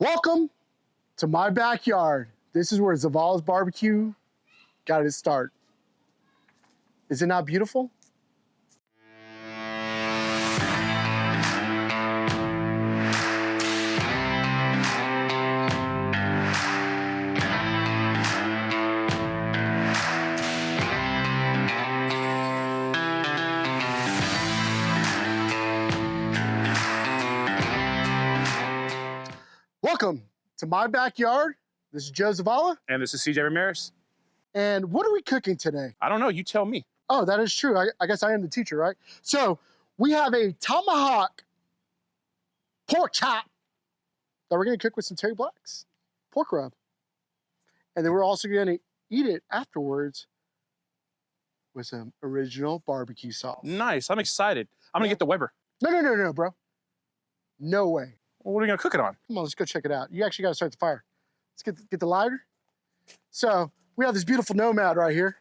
Welcome to my backyard. This is where Zavala's barbecue got its start. Is it not beautiful? Welcome to my backyard. This is Joe Zavala. And this is CJ Ramirez. And what are we cooking today? I don't know, you tell me. Oh, that is true. I guess I am the teacher, right? So we have a tomahawk pork chop that we're gonna cook with some Terry Black's pork rub. And then we're also gonna eat it afterwards with some original barbecue sauce. Nice, I'm excited. I'm gonna get the Weber. No, bro. No way. Well, what are you gonna cook it on? Come on, let's go check it out. You actually gotta start the fire. Let's get the lighter. So we have this beautiful NOMAD right here.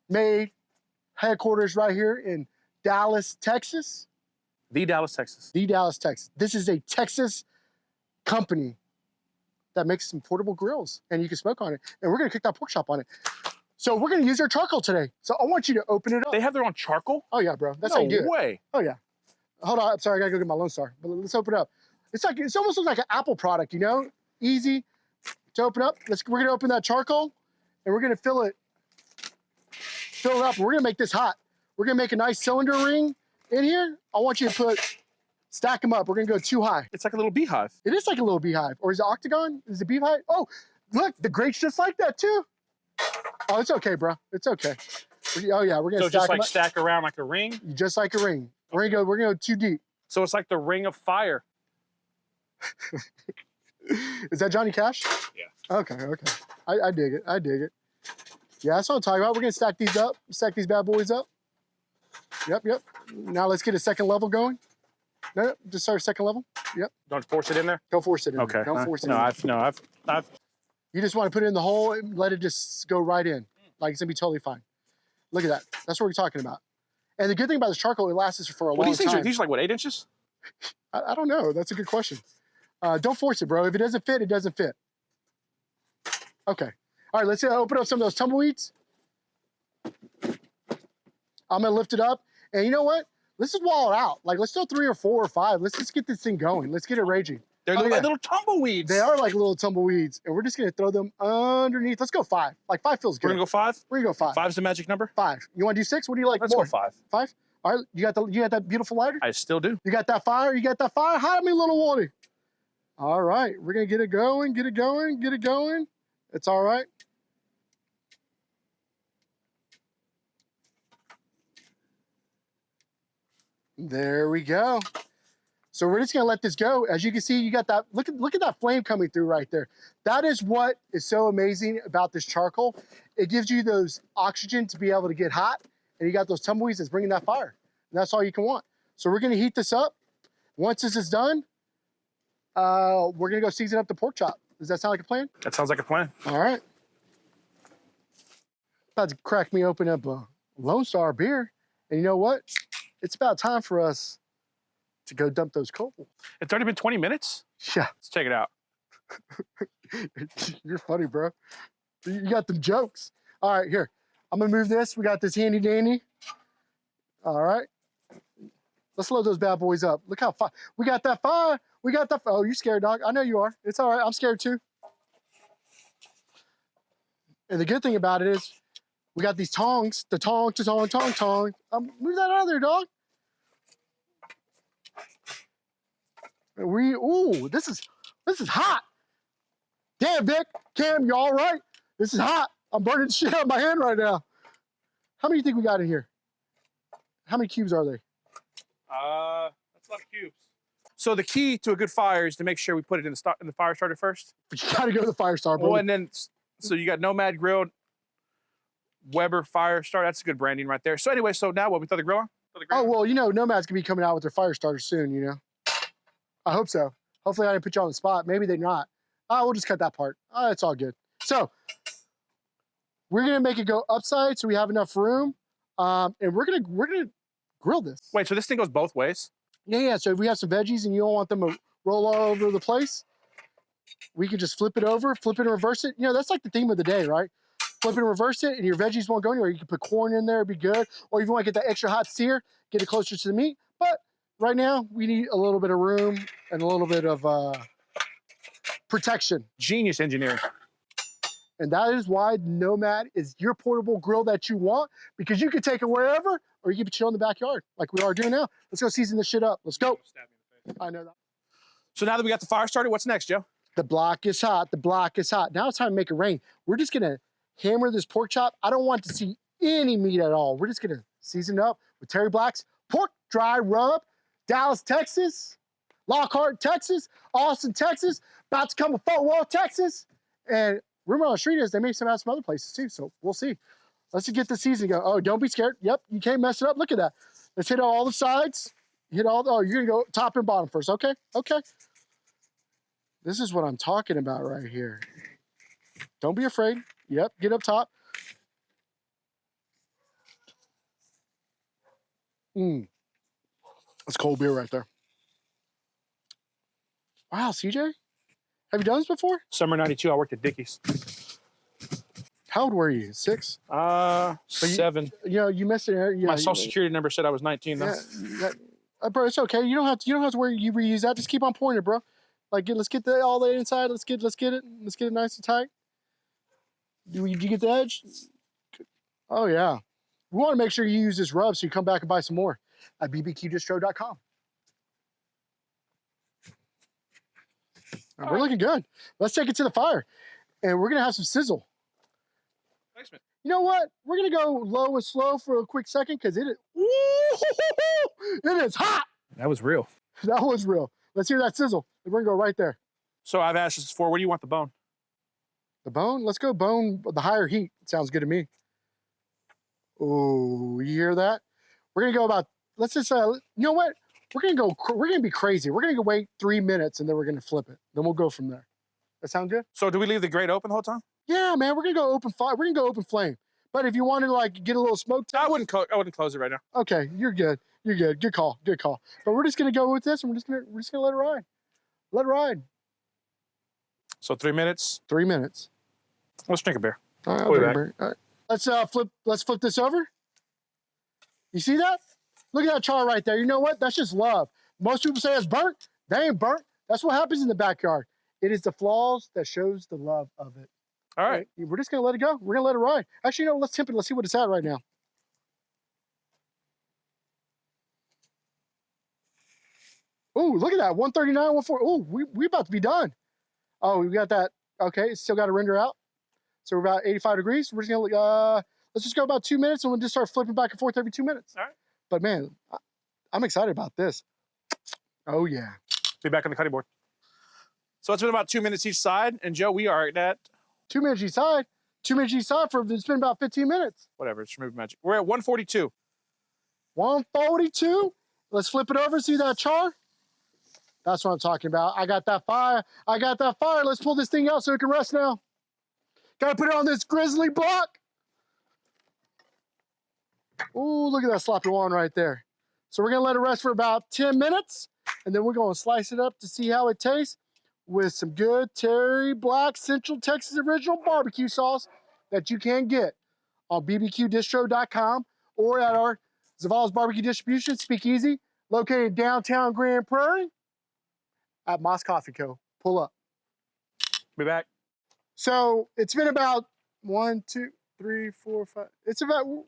Made headquarters right here in Dallas, Texas. The Dallas, Texas. The Dallas, Texas. This is a Texas company that makes some portable grills and you can smoke on it. And we're gonna cook that pork chop on it. So we're gonna use their charcoal today. So I want you to open it up. They have their own charcoal? Oh yeah, bro. That's no how you do it. way. Oh yeah. Hold on, I'm sorry, I gotta go get my Lone Star. But let's open it up. It's almost looks like an Apple product, you know? Easy to open up. We're gonna open that charcoal and we're gonna fill it up. We're gonna make this hot. We're gonna make a nice cylinder ring in here. I want you to stack them up. We're gonna go too high. It's like a little beehive. It is like a little beehive. Or is it octagon? Is it beehive? Oh, look, the grate's just like that too. Oh, it's okay, bro. It's okay. Oh yeah, we're gonna so stack just like them up. stack around like a ring? Just like a ring. We're gonna go too deep. So it's like the ring of fire. Is that Johnny Cash? Yeah. Okay. I dig it. Yeah, that's what I'm talking about. We're gonna stack these up, stack these bad boys up. Yep. Now let's get a second level going. No, just start a second level. Yep. Don't force it in there? Don't force it in. Okay. There. Don't force it no, in. I've You just want to put it in the hole and let it just go right in. Like it's gonna be totally fine. Look at that. That's what we're talking about. And the good thing about this charcoal, it lasts for a long time. These are like what, 8 inches? I don't know. That's a good question. Don't force it, bro. If it doesn't fit, it doesn't fit. Okay. All right, let's open up some of those tumbleweeds. I'm gonna lift it up. And you know what? Let's just wall it out. Like, let's throw 3 or 4 or 5. Let's just get this thing going. Let's get it raging. They're like little tumbleweeds. They are like little tumbleweeds. And we're just gonna throw them underneath. Let's go 5. Like 5 feels good. We're gonna go 5? We're gonna go 5. 5's the magic number? 5. You wanna do 6? What do you like Let's more? go 5. 5? All right, you got that beautiful lighter? I still do. You got that fire? You got that fire? Hide me, little Wally. All right, we're gonna get it going. It's all right. There we go. So we're just gonna let this go. As you can see, you got that, look at that flame coming through right there. That is what is so amazing about this charcoal. It gives you those oxygen to be able to get hot, and you got those tumbleweeds that's bringing that fire. And that's all you can want. So we're gonna heat this up. Once this is done, we're gonna go season up the pork chop. Does that sound like a plan? That sounds like a plan. All right. About to crack me open up a Lone Star beer. And you know what? It's about time for us to go dump those coals. It's already been 20 minutes? Yeah. Let's check it out. You're funny, bro. You got them jokes. All right, here. I'm gonna move this. We got this handy dandy. All right. Let's load those bad boys up. Look how far. We got that fire. Oh, you scared, dog. I know you are. It's all right. I'm scared too. And the good thing about it is we got these tongs. The tong. Move that out of there, dog. Ooh, this is hot. Damn, Vic, Cam, you all right? This is hot. I'm burning shit out of my hand right now. How many do you think we got in here? How many cubes are they? That's a lot of cubes. So the key to a good fire is to make sure we put it in the fire starter first. But you gotta go to the fire starter, bro. Well, and then, so you got NOMAD grilled, Weber fire starter. That's good branding right there. So anyway, so now what, we throw the grill on? Oh, well, you know, Nomad's gonna be coming out with their fire starter soon, you know? I hope so. Hopefully I didn't put you on the spot. Maybe they're not. We'll just cut that part. It's all good. So we're gonna make it go upside so we have enough room. And we're gonna grill this. Wait, so this thing goes both ways? Yeah. So if we have some veggies and you don't want them roll all over the place. We can just flip it over, flip it and reverse it. You know, that's like the theme of the day, right? Flip it and reverse it, and your veggies won't go anywhere. You can put corn in there, it'd be good. Or if you want to get that extra hot sear, get it closer to the meat. But right now, we need a little bit of room and a little bit of protection. Genius engineering. And that is why Nomad is your portable grill that you want, because you can take it wherever, or you can chill in the backyard like we are doing now. Let's go season this shit up. Let's go. I know that. So now that we got the fire started, what's next, Joe? The block is hot. The block is hot. Now it's time to make it rain. We're just going to hammer this pork chop. I don't want to see any meat at all. We're just going to season it up with Terry Black's pork dry rub. Dallas, Texas. Lockhart, Texas. Austin, Texas. About to come to Fort Worth, Texas. And rumor on the street is they may have some other places too. So we'll see. Let's just get the season going. Oh, don't be scared. Yep, you can't mess it up. Look at that. Let's hit all the sides. Hit all. Oh, you're going to go top and bottom first. Okay. Okay. This is what I'm talking about right here. Don't be afraid. Yep, get up top. That's cold beer right there. Wow, CJ, have you done this before? Summer '92, I worked at Dickies. How old were you? 6? 7. You know, you missed it. My social security number said I was 19 though. Bro, it's okay. You don't have to worry. You reuse that. Just keep on pouring it, bro. Like, let's get all the inside. Let's get it nice and tight. Did you get the edge? Oh yeah. We want to make sure you use this rub so you come back and buy some more at bbqdistro.com. We're looking good. Let's take it to the fire, and we're gonna have some sizzle. Thanks, man. You know what? We're gonna go low and slow for a quick second because it is hot. That was real. That was real. Let's hear that sizzle. We're gonna go right there. So I've asked this before. Where do you want the bone? The bone? Let's go bone, the higher heat. Sounds good to me. Oh, you hear that? We're gonna go about, let's just, you know what? We're gonna be crazy. We're gonna go wait 3 minutes and then we're gonna flip it. Then we'll go from there. That sound good? So do we leave the grate open the whole time? Yeah, man, we're gonna go open fire. We're gonna go open flame. But if you wanted to like get a little smoke test, I wouldn't close it right now. okay, you're good. You're good. Good call. Good call. But we're just gonna go with this and we're just gonna let it ride. Let it ride. So 3 minutes. 3 minutes. Let's drink a beer. All right, We'll be all right. Let's flip this over. You see that? Look at that char right there. You know what? That's just love. Most people say it's burnt. They ain't burnt. That's what happens in the backyard. It is the flaws that shows the love of it. All right. We're just gonna let it go. We're gonna let it ride. Actually, no, let's temp it. Let's see what it's at right now. Oh, look at that. 139, 140. Oh, we about to be done. Oh, we got that. Okay, it's still got to render out. So we're about 85 degrees. We're just gonna let's just go about 2 minutes and we'll just start flipping back and forth every 2 minutes. All right. But man, I'm excited about this. Oh yeah. Be back on the cutting board. So it's been about 2 minutes each side, and Joe, we are at 2 minutes each side. 2 minutes each side for it's been about 15 minutes. whatever. It's movie magic. We're at 142. 142. Let's flip it over. See that char? That's what I'm talking about. I got that fire. I got that fire. Let's pull this thing out so it can rest now. Gotta put it on this grizzly block. Ooh, look at that sloppy one right there. So we're gonna let it rest for about 10 minutes, and then we're gonna slice it up to see how it tastes with some good Terry Black Central Texas Original Barbecue sauce that you can get on bbqdistro.com or at our Zavala's Barbecue Distribution Speakeasy, located in downtown Grand Prairie at Moss Coffee Co. Pull up. Be back. So it's been about 1, 2, 3, 4, 5.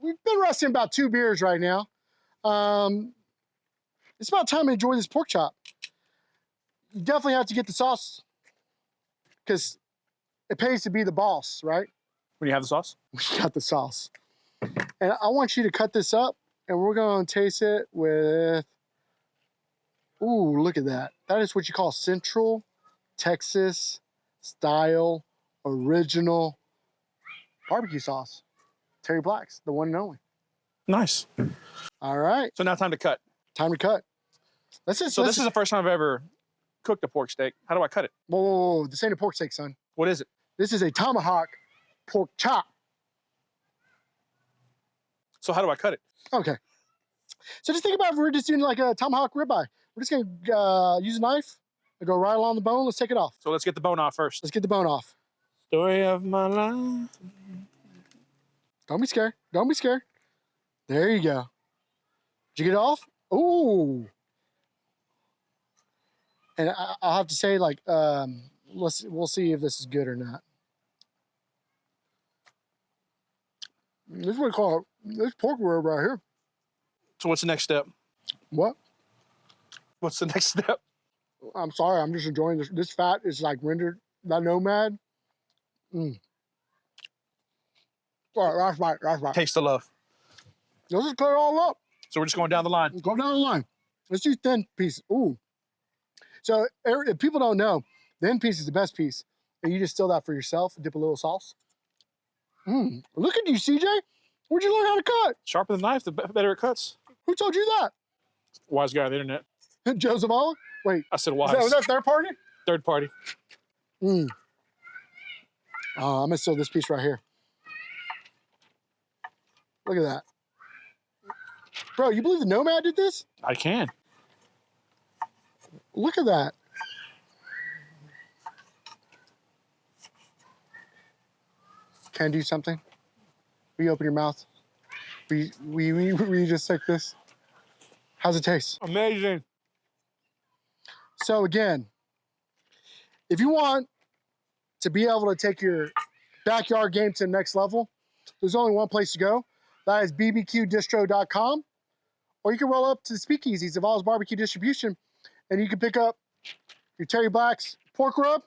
We've been resting about 2 beers right now. It's about time to enjoy this pork chop. You definitely have to get the sauce because it pays to be the boss, right? When you have the sauce? We got the sauce. And I want you to cut this up and we're going to taste it with, ooh, look at that. That is what you call Central Texas style original barbecue sauce. Terry Black's, the one and only. Nice. All right. So now time to cut. Time to cut. This is the first time I've ever cooked a pork steak. How do I cut it? Whoa, this ain't a pork steak, son. What is it? This is a tomahawk pork chop. So how do I cut it? Okay. So just think about if we're just doing like a tomahawk ribeye. We're just gonna use a knife I go right along the bone. Let's take it off. So let's get the bone off first. Let's get the bone off. Story of my life. Don't be scared. Don't be scared. There you go. Did you get it off? Ooh. And I'll have to say, like, we'll see if this is good or not. This is what we call this pork rib right here. So what's the next step? What? What's the next step? I'm sorry. I'm just enjoying this. This fat is like rendered. That Nomad. Mm. All right, that's right. That's right. Taste the love. Let's just cut it all up. So we're just going down the line. Go down the line. Let's do thin pieces. Ooh. So if people don't know, the end piece is the best piece. And you just steal that for yourself, dip a little sauce. Look at you, CJ. Where'd you learn how to cut? Sharper the knife, the better it cuts. Who told you that? Wise guy on the internet. Joseph Olive? Wait. I said wise. Was that third party? Third party. I'm going to steal this piece right here. Look at that. Bro, you believe the Nomad did this? I can. Look at that. Can I do something? Will you open your mouth? Will you just take this? How's it taste? Amazing. So again, if you want to be able to take your backyard game to the next level, there's only one place to go. That is bbqdistro.com. Or you can roll up to the speakeasies of Oz Barbecue Distribution and you can pick up your Terry Black's pork rub.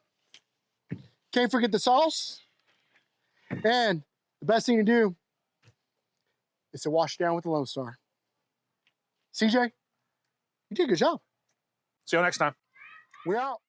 Can't forget the sauce. And the best thing to do is to wash it down with the Lone Star. CJ, you did a good job. See you next time. We're out.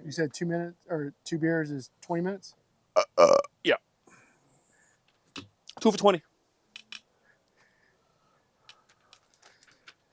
You said 2 minutes or 2 beers is 20 minutes? Yeah. 2 for 20.